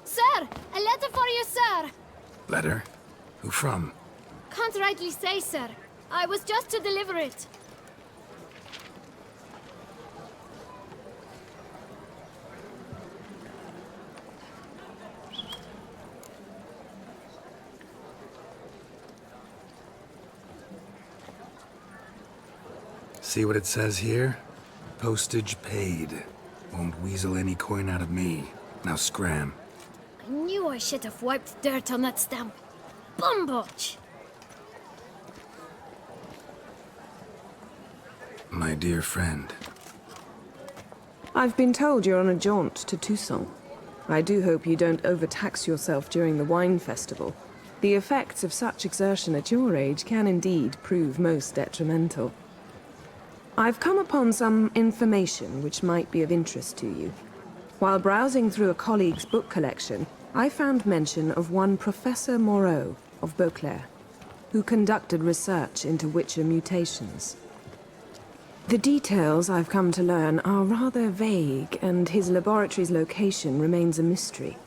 Sir! A letter for you, sir! Letter? Who from? Can't rightly say, sir. I was just to deliver it. See what it says here? Postage paid. Won't weasel any coin out of me. Now scram. I knew I should have wiped dirt on that stamp. Bumbotch! My dear friend. I've been told you're on a jaunt to Tucson. I do hope you don't overtax yourself during the wine festival. The effects of such exertion at your age can indeed prove most detrimental. I've come upon some information which might be of interest to you. While browsing through a colleague's book collection, I found mention of one Professor Moreau of Beauclair, who conducted research into Witcher mutations. The details I've come to learn are rather vague, and his laboratory's location remains a mystery.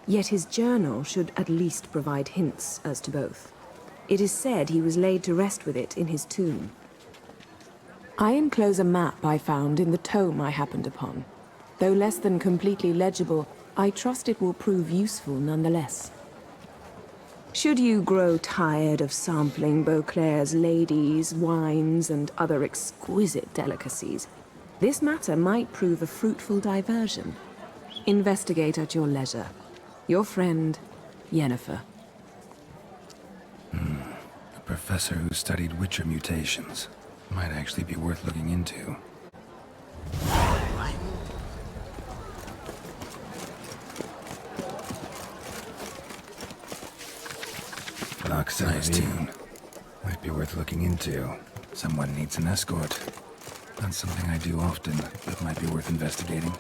Yet his journal should at least provide hints as to both. It is said he was laid to rest with it in his tomb. I enclose a map I found in the tome I happened upon. Though less than completely legible, I trust it will prove useful nonetheless. Should you grow tired of sampling Beauclair's ladies, wines, and other exquisite delicacies, this matter might prove a fruitful diversion. Investigate at your leisure. Your friend, Yennefer. A professor who studied Witcher mutations. Might actually be worth looking into. Nice tune. Might be worth looking into. Someone needs an escort. Not something I do often, but might be worth investigating.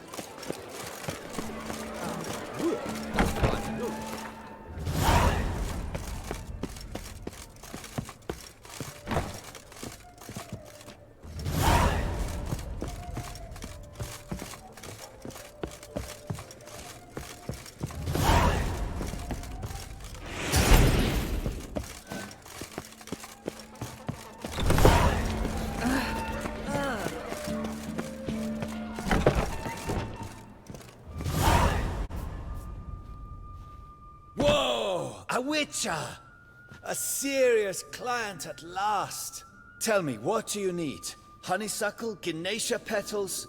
A witcher! A serious client at last. Tell me, what do you need? Honeysuckle? Ginacia petals?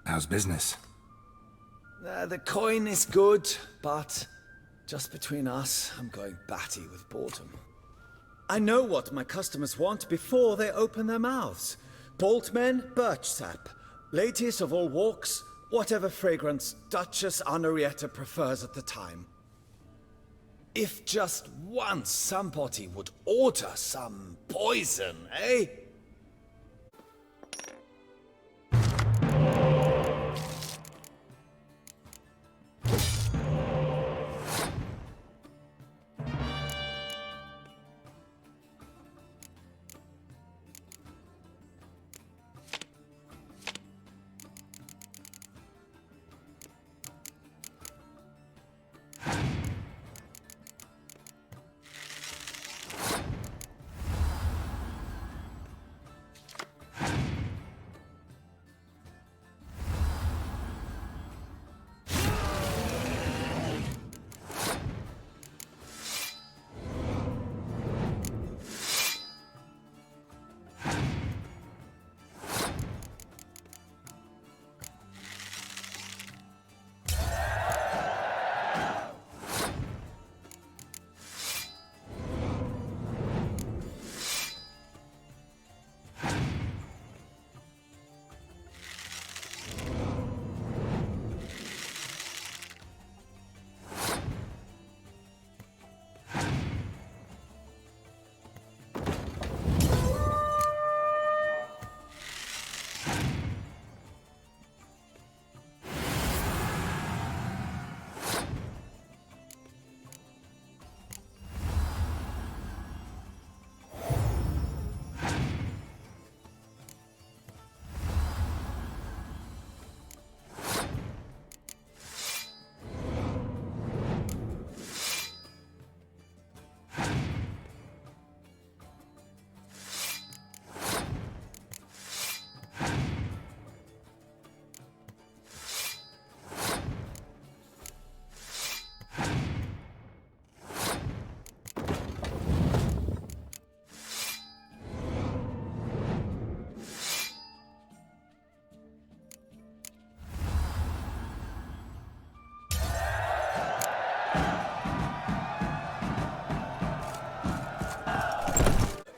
How's business? The coin is good, but just between us, I'm going batty with boredom. I know what my customers want before they open their mouths. Boltmen, birch sap. Ladies of all walks, whatever fragrance Duchess Honoretta prefers at the time. If just once somebody would order some poison, eh?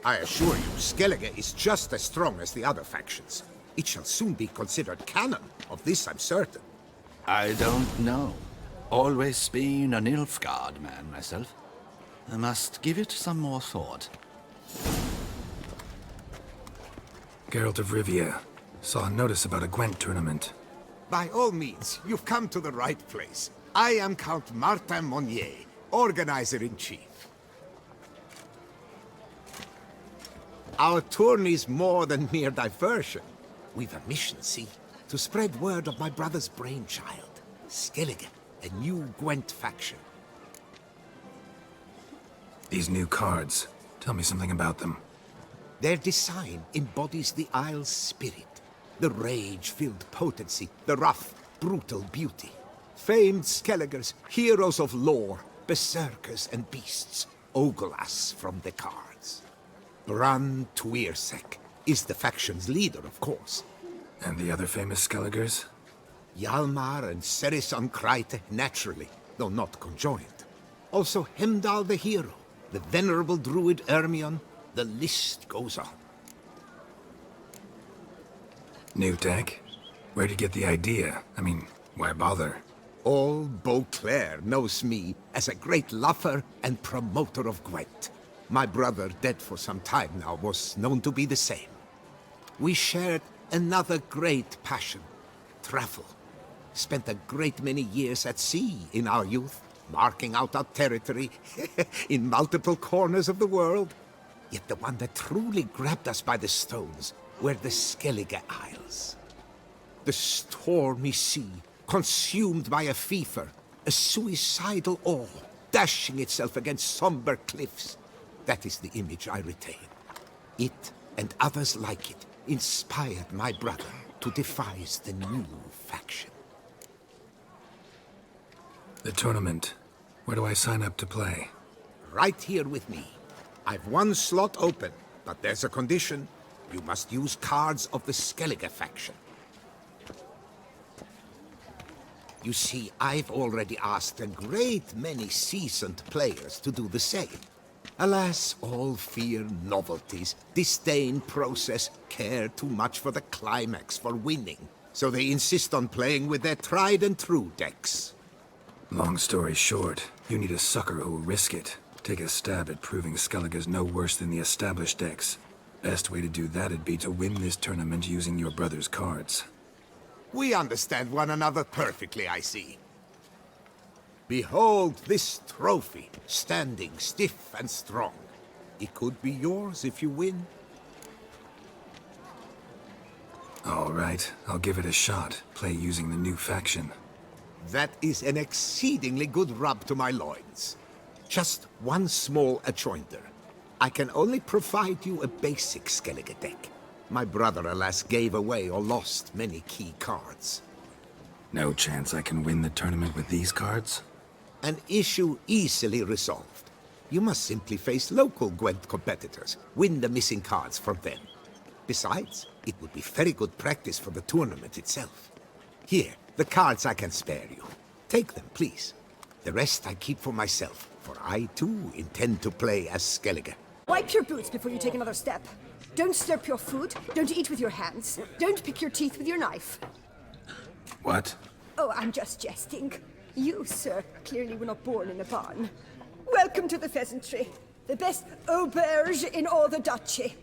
I assure you, Skellige is just as strong as the other factions. It shall soon be considered canon. Of this I'm certain. I don't know. Always been a Nilfgaard man myself. I must give it some more thought. Geralt of Rivia. Saw a notice about a Gwent tournament. By all means, you've come to the right place. I am Count Martin Monnier, Organizer-in-Chief. Our tourney's more than mere diversion. We've a mission, see? To spread word of my brother's brainchild, Skellige, a new Gwent faction. These new cards. Tell me something about them. Their design embodies the Isle's spirit. The rage-filled potency, the rough, brutal beauty. Famed Skelligers, heroes of lore, berserkers and beasts, ogle us from the cards. Bran Tuirsek is the faction's leader, of course. And the other famous Skelligers? Hjalmar and Serisan Kreite, naturally, though not conjoined. Also Hemdall the hero, the venerable druid Ermion, the list goes on. New deck? Where'd you get the idea? I mean, why bother? All Beauclair knows me as a great lover and promoter of Gwent. My brother, dead for some time now, was known to be the same. We shared another great passion, travel. Spent a great many years at sea in our youth, marking out our territory in multiple corners of the world. Yet the one that truly grabbed us by the stones were the Skellige Isles. The stormy sea, consumed by a fever, a suicidal awe, dashing itself against somber cliffs. That is the image I retain. It, and others like it, inspired my brother to devise the new faction. The tournament. Where do I sign up to play? Right here with me. I've one slot open, but there's a condition. You must use cards of the Skellige faction. You see, I've already asked a great many seasoned players to do the same. Alas, all fear novelties, disdain process, care too much for the climax, for winning. So they insist on playing with their tried and true decks. Long story short, you need a sucker who will risk it. Take a stab at proving Skellige's no worse than the established decks. Best way to do that'd be to win this tournament using your brother's cards. We understand one another perfectly, I see. Behold this trophy, standing stiff and strong. It could be yours if you win. All right, I'll give it a shot. Play using the new faction. That is an exceedingly good rub to my loins. Just one small adjoinder. I can only provide you a basic Skellige deck. My brother, alas, gave away or lost many key cards. No chance I can win the tournament with these cards? An issue easily resolved. You must simply face local Gwent competitors, win the missing cards from them. Besides, it would be very good practice for the tournament itself. Here, the cards I can spare you. Take them, please. The rest I keep for myself, for I too intend to play as Skellige. Wipe your boots before you take another step. Don't slurp your food, don't eat with your hands, don't pick your teeth with your knife. What? Oh, I'm just jesting. You, sir, clearly were not born in a barn. Welcome to the Pheasantry, the best auberge in all the duchy.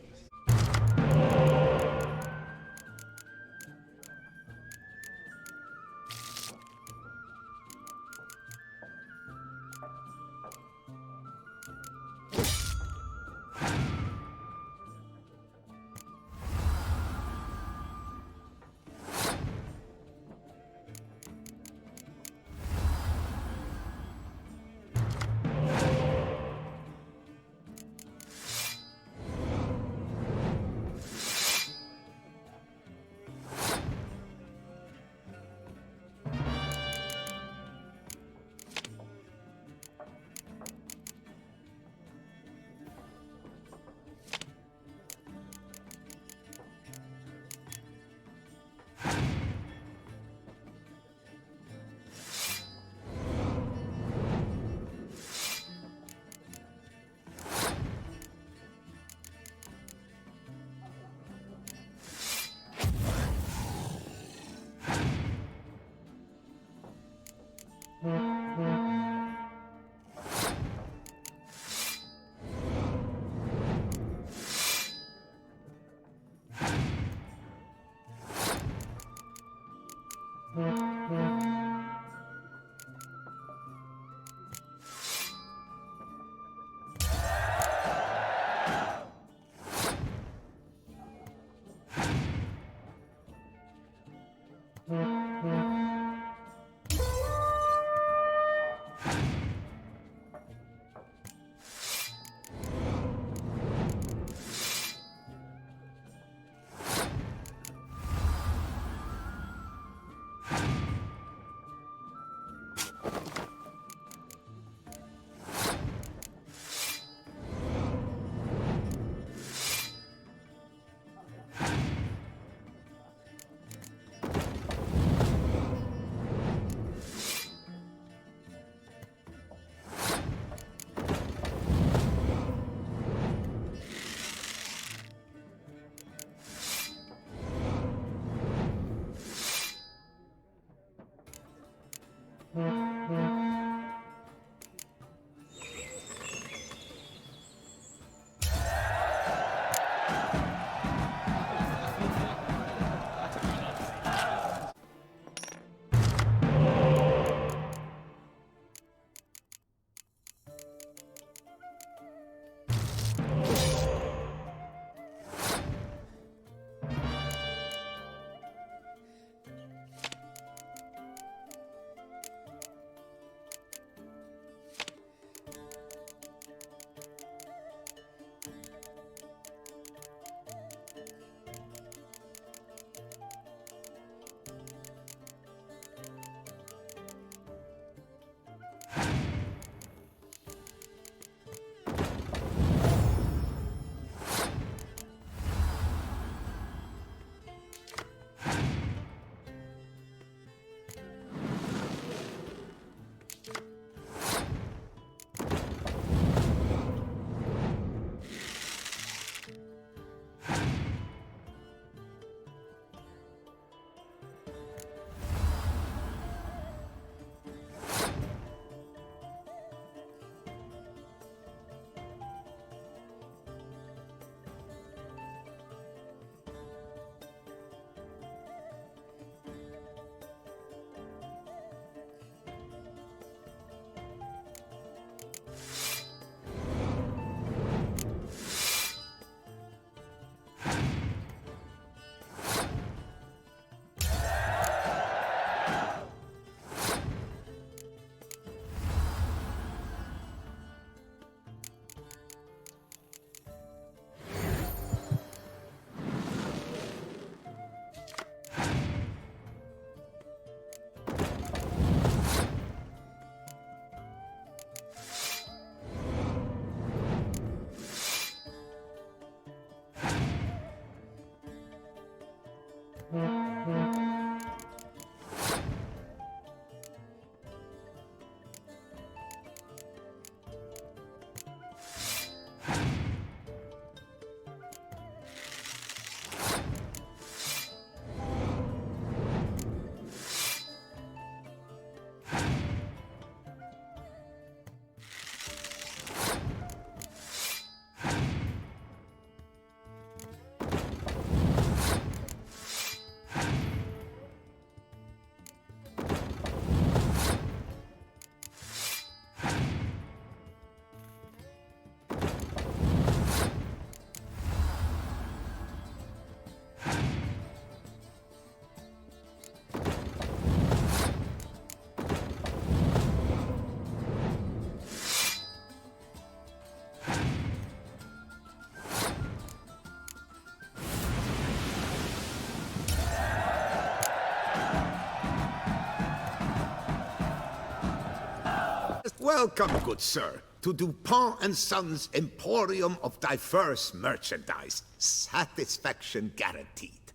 Welcome, good sir, to Dupont and Sons' Emporium of diverse merchandise. Satisfaction guaranteed.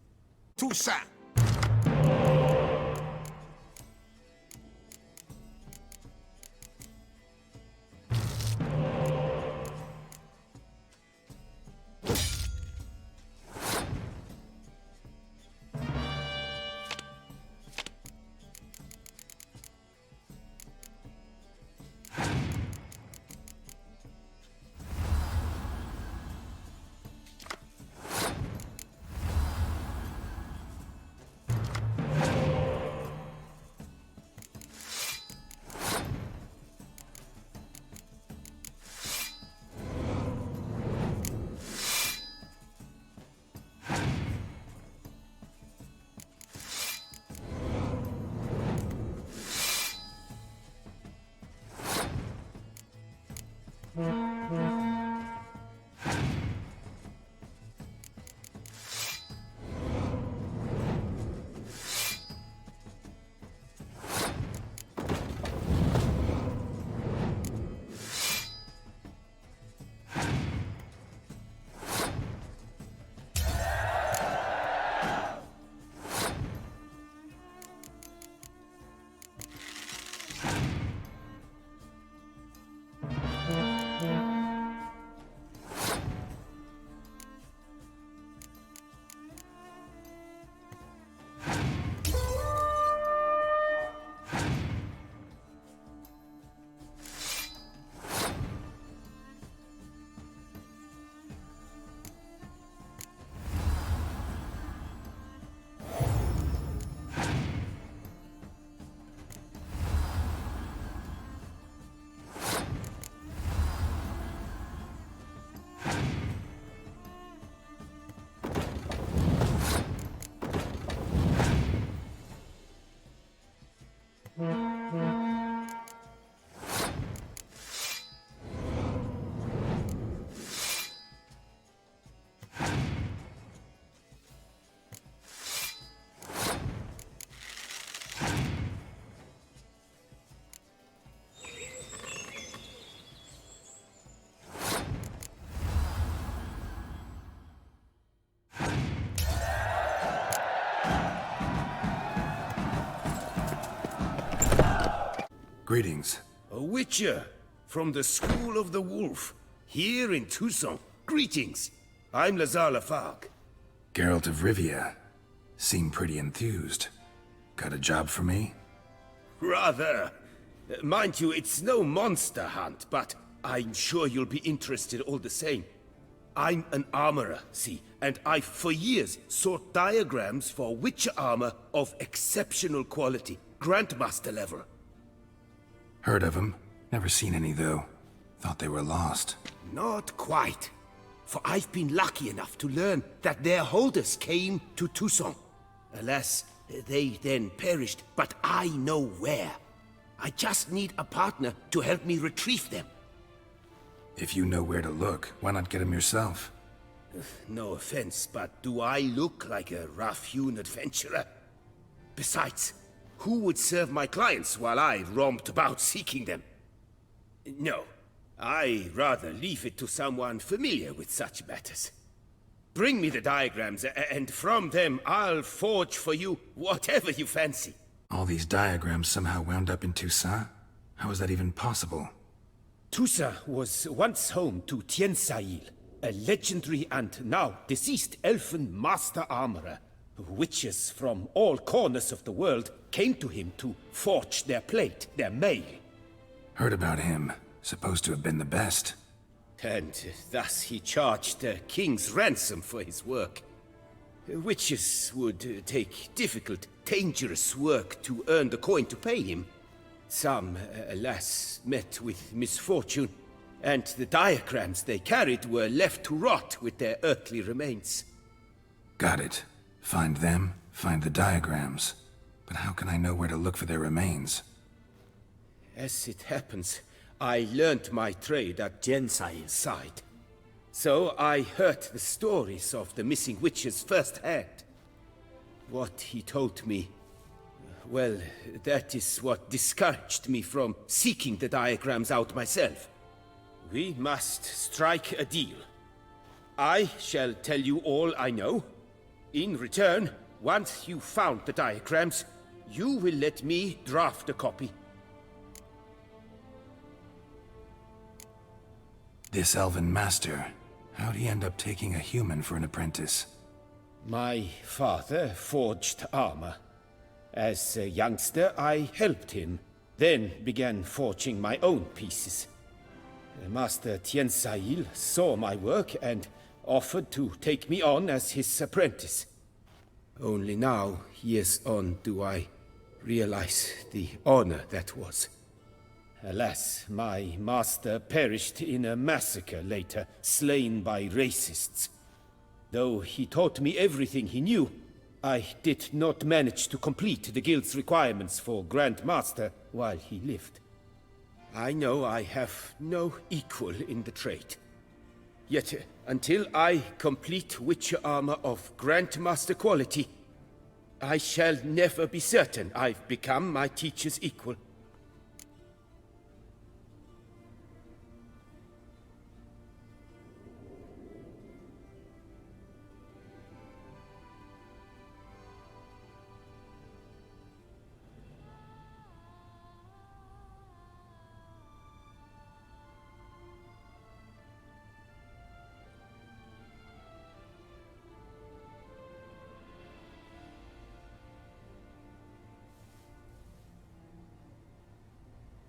Toussaint. Greetings. A witcher from the School of the Wolf, here in Tucson. Greetings. I'm Lazar Lafargue. Geralt of Rivia. Seem pretty enthused. Got a job for me? Rather. Mind you, it's no monster hunt, but I'm sure you'll be interested all the same. I'm an armorer, see, and I've for years sought diagrams for witcher armor of exceptional quality, Grandmaster level. Heard of them. Never seen any, though. Thought they were lost. Not quite. For I've been lucky enough to learn that their holders came to Tucson. Alas, they then perished, but I know where. I just need a partner to help me retrieve them. If you know where to look, why not get them yourself? No offense, but do I look like a rough-hewn adventurer? Besides, who would serve my clients while I romped about seeking them? No, I rather leave it to someone familiar with such matters. Bring me the diagrams, and from them I'll forge for you whatever you fancy. All these diagrams somehow wound up in Toussaint? How is that even possible? Toussaint was once home to Tiensail, a legendary and now deceased elfin master armorer. Witches from all corners of the world came to him to forge their plate, their mail. Heard about him. Supposed to have been the best. And thus he charged a king's ransom for his work. Witches would take difficult, dangerous work to earn the coin to pay him. Some, alas, met with misfortune, and the diagrams they carried were left to rot with their earthly remains. Got it. Find them, find the diagrams. But how can I know where to look for their remains? As it happens, I learned my trade at Jensail's side. So I heard the stories of the missing witches firsthand. What he told me, well, that is what discouraged me from seeking the diagrams out myself. We must strike a deal. I shall tell you all I know. In return, once you've found the diagrams, you will let me draft a copy. This elven master, how'd he end up taking a human for an apprentice? My father forged armor. As a youngster, I helped him, then began forging my own pieces. Master Tiensail saw my work and offered to take me on as his apprentice. Only now, years on, do I realize the honor that was. Alas, my master perished in a massacre later, slain by racists. Though he taught me everything he knew, I did not manage to complete the guild's requirements for Grand Master while he lived. I know I have no equal in the trade. Yet, until I complete Witcher armor of Grandmaster quality, I shall never be certain I've become my teacher's equal.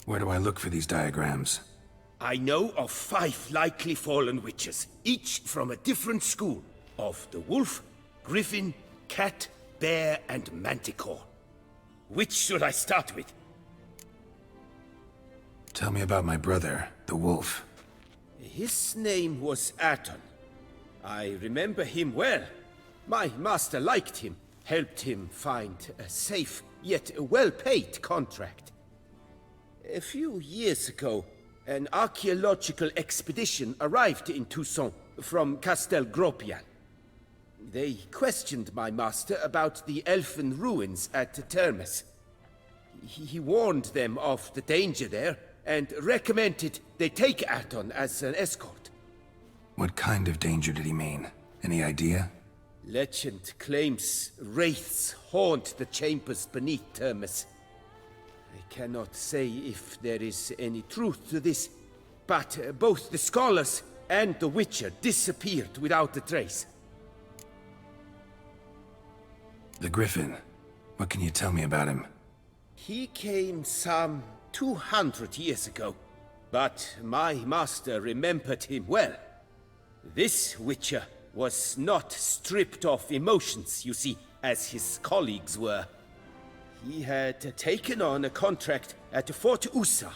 Where do I look for these diagrams? I know of 5 likely fallen witches, each from a different school, of the wolf, griffin, cat, bear, and manticore. Which should I start with? Tell me about my brother, the wolf. His name was Aton. I remember him well. My master liked him, helped him find a safe, yet well-paid contract. A few years ago, an archaeological expedition arrived in Tucson from Castel Gropian. They questioned my master about the elfin ruins at Termes. He warned them of the danger there and recommended they take Aton as an escort. What kind of danger did he mean? Any idea? Legend claims wraiths haunt the chambers beneath Termes. cannot say if there is any truth to this, but both the scholars and the Witcher disappeared without a trace. The Griffin. What can you tell me about him? He came some 200 years ago, but my master remembered him well. This Witcher was not stripped of emotions, you see, as his colleagues were. He had taken on a contract at Fort Usa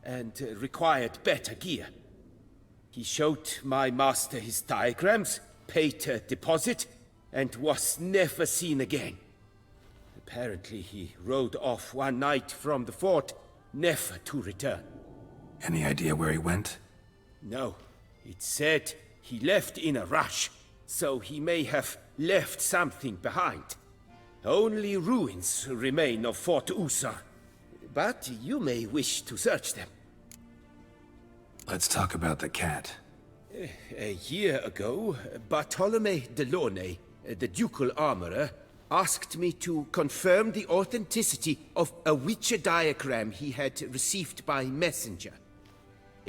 and required better gear. He showed my master his diagrams, paid a deposit, and was never seen again. Apparently he rode off one night from the fort, never to return. Any idea where he went? No, it said he left in a rush, so he may have left something behind. Only ruins remain of Fort Usa, but you may wish to search them. Let's talk about the cat. A year ago, Bartolome de Launay, the ducal armorer, asked me to confirm the authenticity of a Witcher diagram he had received by messenger.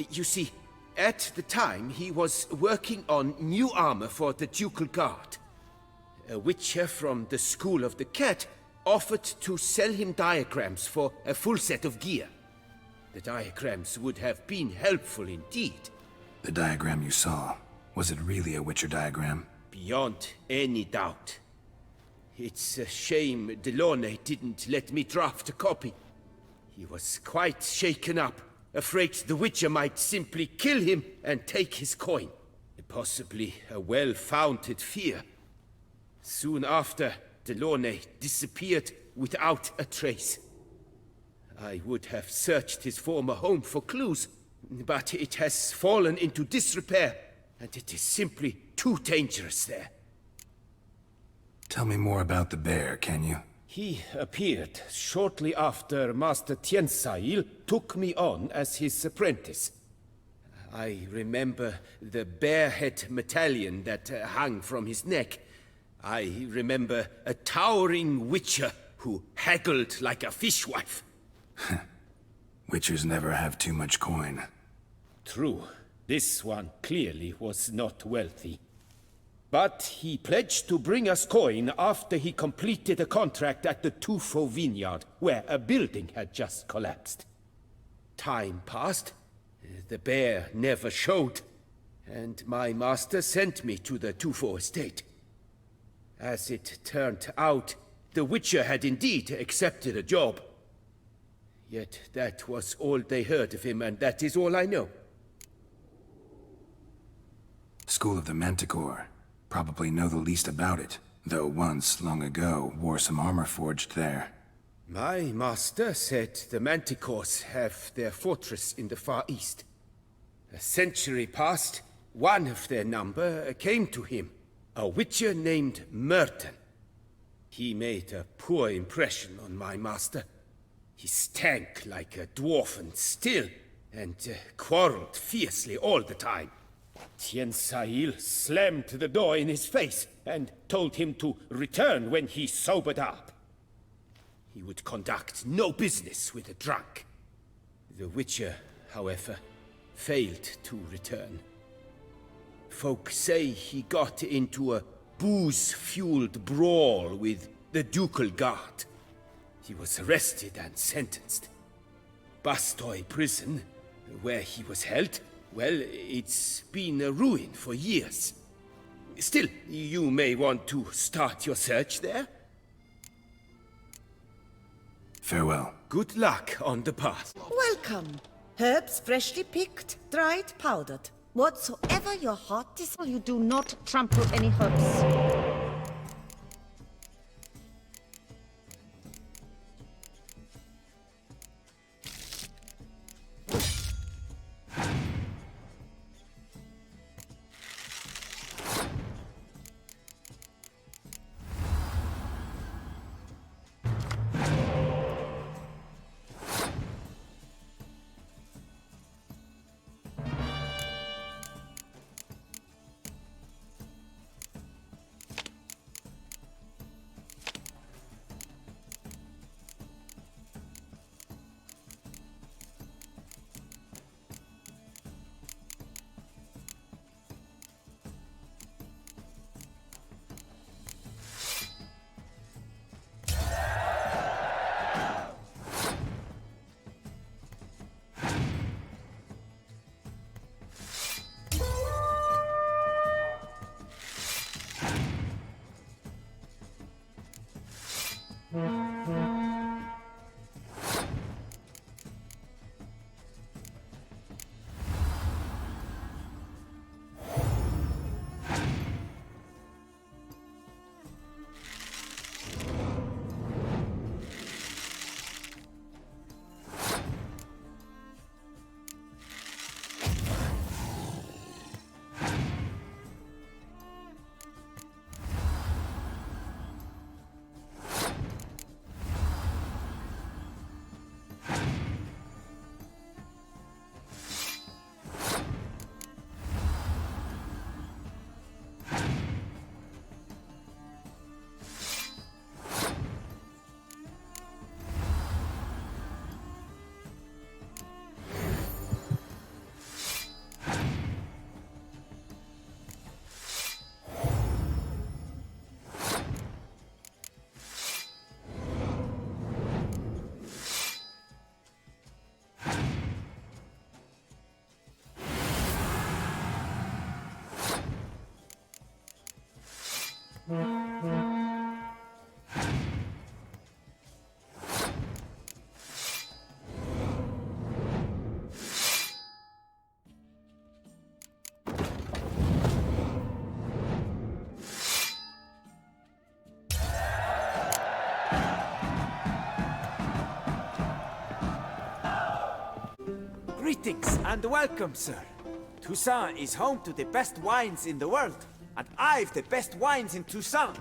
You see, at the time he was working on new armor for the ducal guard. A Witcher from the School of the Cat offered to sell him diagrams for a full set of gear. The diagrams would have been helpful indeed. The diagram you saw, was it really a Witcher diagram? Beyond any doubt. It's a shame Delaunay didn't let me draft a copy. He was quite shaken up, afraid the Witcher might simply kill him and take his coin. Possibly a well-founded fear. Soon after, Delaunay disappeared without a trace. I would have searched his former home for clues, but it has fallen into disrepair, and it is simply too dangerous there. Tell me more about the bear, can you? He appeared shortly after Master Tiensail took me on as his apprentice. I remember the bear-head medallion that hung from his neck. I remember a towering Witcher who haggled like a fishwife. Witchers never have too much coin. True. This one clearly was not wealthy. But he pledged to bring us coin after he completed a contract at the Tufo vineyard, where a building had just collapsed. Time passed. The bear never showed, and my master sent me to the Tufo estate. As it turned out, the Witcher had indeed accepted a job. Yet that was all they heard of him, and that is all I know. School of the Manticore. Probably know the least about it, though once, long ago, wore some armor forged there. My master said the Manticores have their fortress in the Far East. A century past, one of their number came to him, a Witcher named Merton. He made a poor impression on my master. He stank like a dwarfen still, and quarreled fiercely all the time. Tiensail slammed the door in his face and told him to return when he sobered up. He would conduct no business with a drunk. The Witcher, however, failed to return. Folk say he got into a booze-fueled brawl with the ducal guard. He was arrested and sentenced. Bastoy prison, where he was held, well, it's been a ruin for years. Still, you may want to start your search there. Farewell. Good luck on the path. Welcome. Herbs freshly picked, dried, powdered. Whatsoever your heart desires, you do not trample any herbs. Greetings and welcome, sir. Toussaint is home to the best wines in the world, and I've the best wines in Toussaint.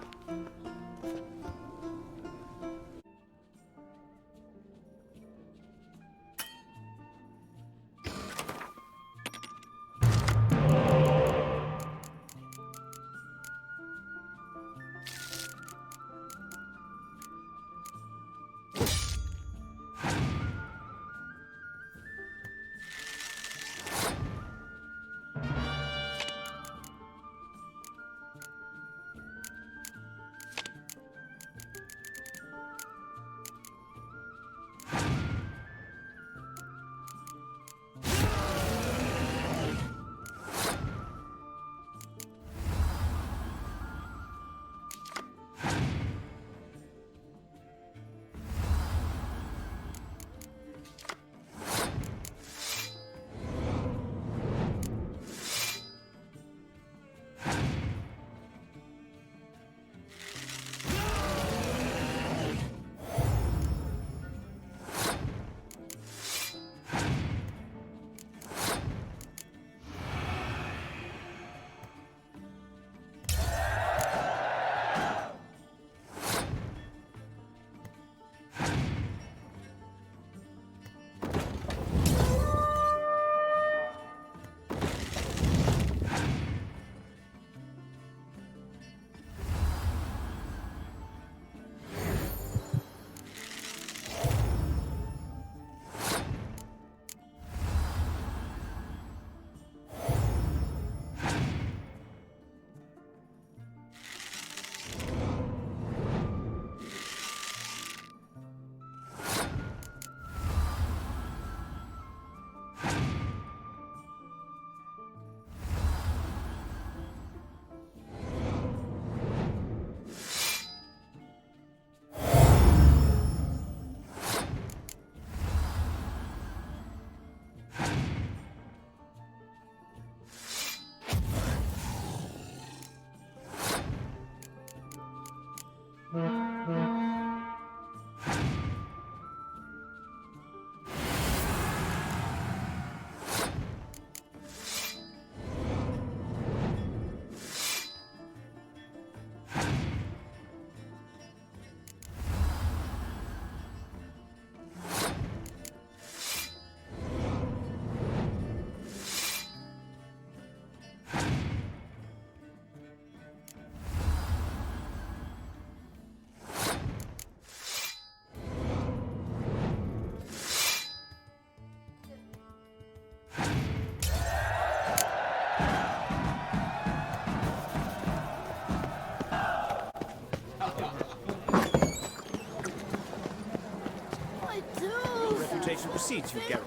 Reputation precedes you, Geralt.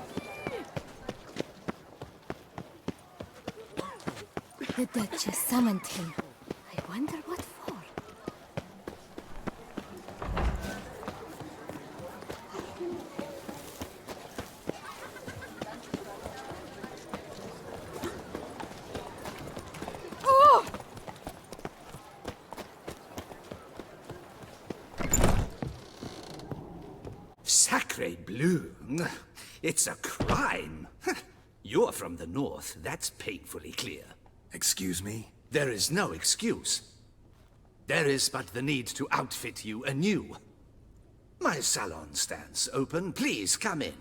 The Duchess summoned him. I wonder what for. Sacre bleu! It's a crime! You're from the north, that's painfully clear. Excuse me? There is no excuse. There is but the need to outfit you anew. My salon stands open, please come in.